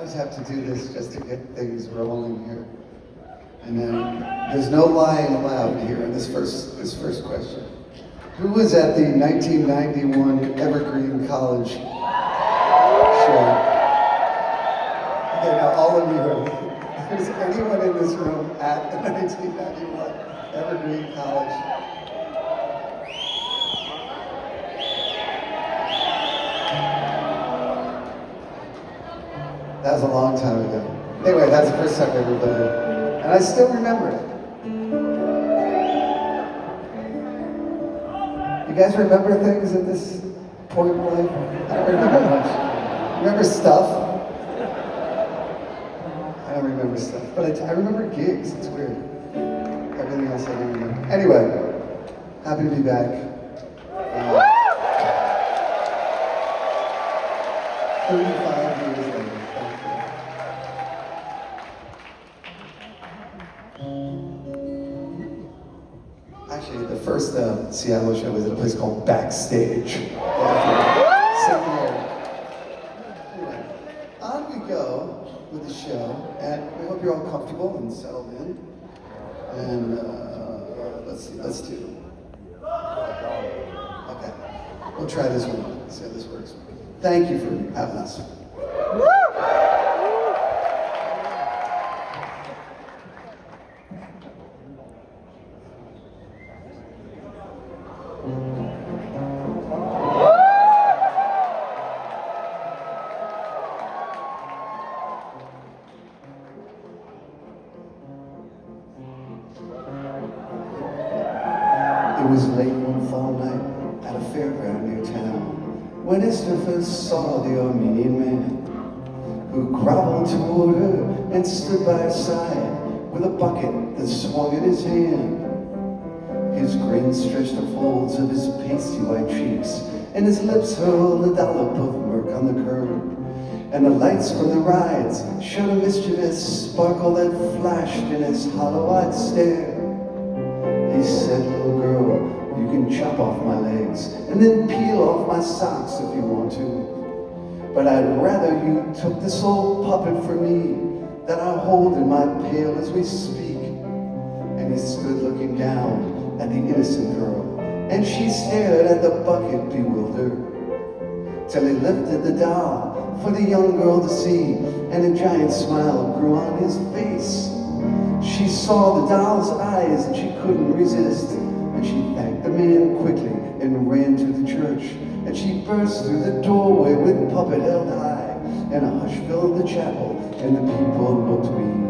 always have to do this just to get things rolling here. And then there's no lying allowed here in this first question. Who was at the 1991 Evergreen College show? Okay, now all of you are, is anyone in this room at the 1991 Evergreen College? That was a long time ago. Anyway, that's the first time I ever done it. And I still remember it. You guys remember things at this point in life? I don't remember much. Remember stuff? I don't remember stuff, but I remember gigs. It's weird. Everything else I don't remember. Anyway, happy to be back. 35 years later. Actually, the first Seattle show was at a place called Backstage. Anyway, on we go with the show, and we hope you're all comfortable and settled in. And let's do. Okay, we'll try this one. See how this works. Thank you for having us. It was late one fall night at a fairground near town when Esther first saw the Armenian man who groveled toward her and stood by her side with a bucket that swung in his hand. His grin stretched the folds of his pasty white cheeks, and his lips hurled a dollop of murk on the curb. And the lights from the rides showed a mischievous sparkle that flashed in his hollow-eyed stare. He said, "Little girl, you can chop off my legs and then peel off my socks if you want to. But I'd rather you took this old puppet from me that I hold in my pail as we speak." And he stood looking down at the innocent girl, and she stared at the bucket bewildered, till he lifted the doll for the young girl to see, and a giant smile grew on his face. She saw the doll's eyes and she couldn't resist, and she thanked the man quickly and ran to the church. And she burst through the doorway with puppet held high, and a hush filled the chapel, and the people looked weak.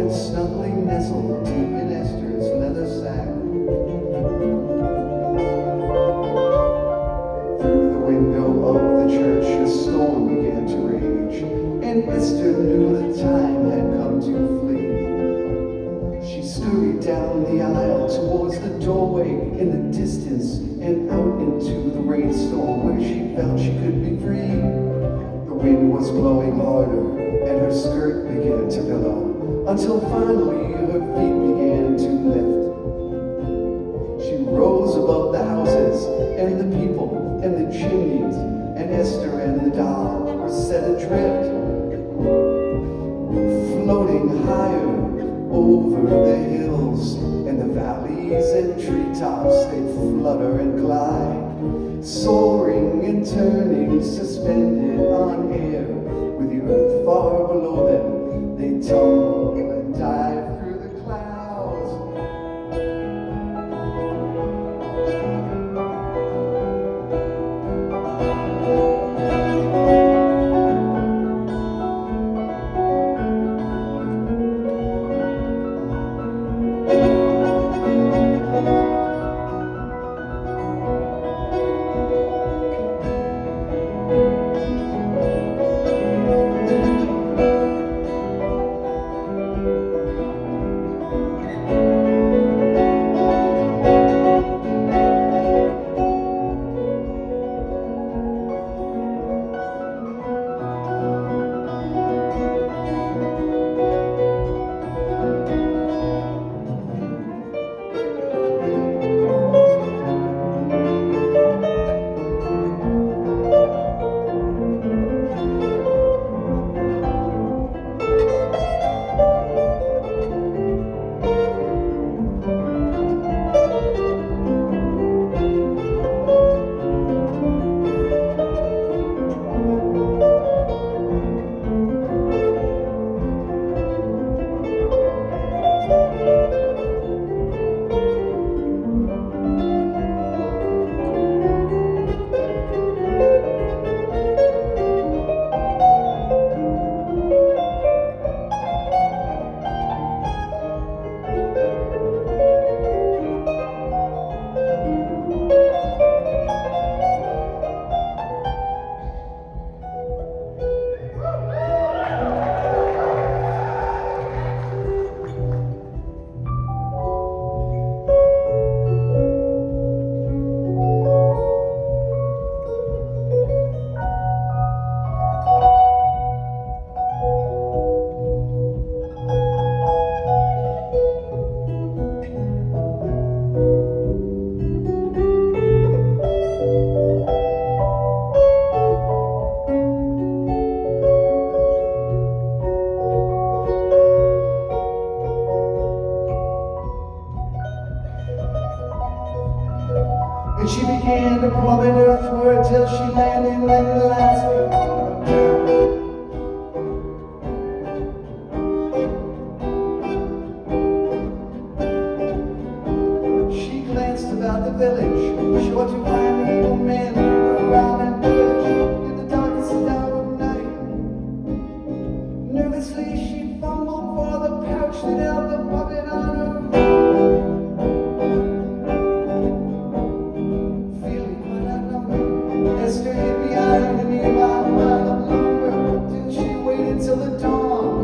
Snugly nestled deep in Esther's leather sack. Through the window of the church a storm began to rage, and Esther knew the time had come to flee. She scurried down the aisle towards the doorway in the distance and out into the rainstorm where she felt she could be free. The wind was blowing harder and her skirt began to billow, until finally her feet began to lift. She rose above the houses and the people and the chimneys, and Esther and the doll were set adrift, floating higher over the hills and the valleys and treetops. They flutter and glide, soaring and turning, suspended on air, with the earth far below them. They tumble and dive through the clouds. And she began to plummet earthward till she landed in the last She glanced about the village, sure to find the old man around and perched in the darkest hour of night. Nervously she fumbled for the pouch that held the puppet on her. Esther hid behind the nearby pile of lumber till she waited till the dawn.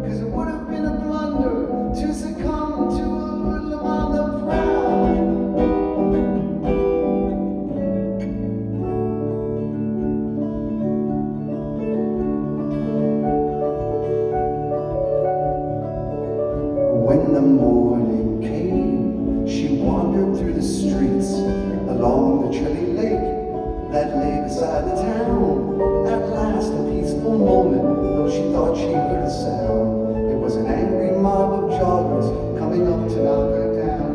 'Cause it would have been a blunder to succumb to a hoodlum on the prowl. When the morning came, she wandered through the streets along the Trey Lake that lay beside the town. At last, a peaceful moment, though she thought she heard a sound. It was an angry mob of joggers coming up to knock her down.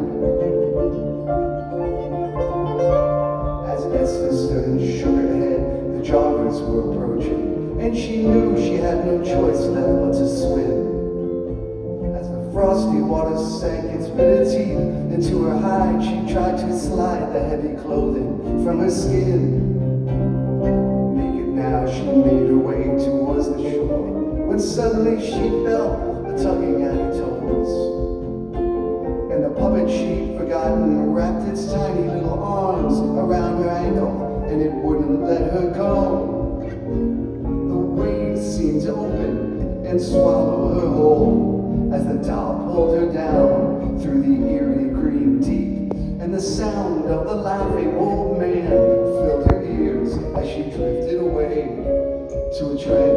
As Esther stood and shook her head, the joggers were approaching, and she knew she had no choice left but to swim. As the frosty water sank its bitter teeth into her hide, she tried to slide the heavy clothing from her skin. Naked now, she made her way towards the shore, when suddenly she felt a tugging at her toes. And the puppet she'd forgotten wrapped its tiny little arms around her ankle, and it wouldn't let her go. The waves seemed to open and swallow her whole, as the doll pulled her down through the eerie green deep, and the sound of the laughing old man filled her ears as she drifted away to a trance.